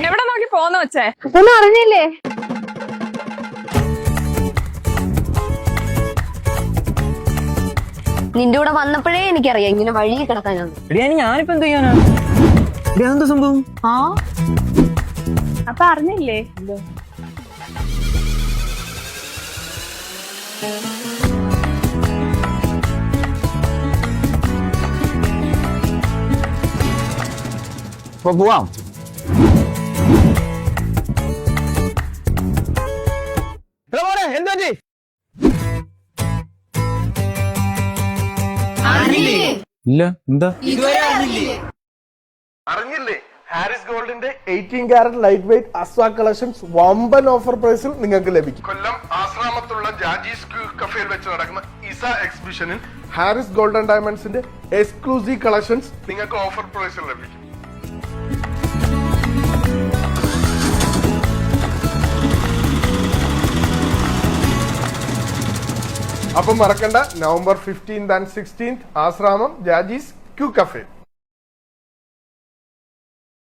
എവിടെ നോക്കി പോന്ന വെച്ചേ? ഒന്നും അറിഞ്ഞില്ലേ? നിന്റെ കൂടെ വന്നപ്പോഴേ എനിക്കറിയാം ഇങ്ങനെ വഴി കിടക്കാനാണ്. ഞാനിപ്പോ എന്ത് ചെയ്യാനാ? എന്താ സംഭവം? ആ അപ്പൊ അറിഞ്ഞില്ലേ? പോവാം. എന്താ ഇല്ല, എന്താ അറിഞ്ഞില്ലേ? ഹാരിസ് ഗോൾഡിന്റെ 18 കാരറ്റ് ലൈറ്റ് വെയിറ്റ് അസ്വാ കളക്ഷൻസ് വമ്പൻ ഓഫർ പ്രൈസിൽ നിങ്ങൾക്ക് ലഭിക്കും. കൊല്ലം ആശ്രാമത്തുള്ള ജാജീസ് കഫേയിൽ വെച്ച് നടക്കുന്ന ഇസ എക്സിബിഷനിൽ ഹാരിസ് ഗോൾഡ് ആൻഡ് ഡയമണ്ട്സിന്റെ എക്സ്ക്ലൂസീവ് കളക്ഷൻസ് നിങ്ങൾക്ക് ഓഫർ പ്രൈസിൽ ലഭിക്കും. അപ്പം മറക്കണ്ട, November 15th and 16th Asramam Jajees cafe.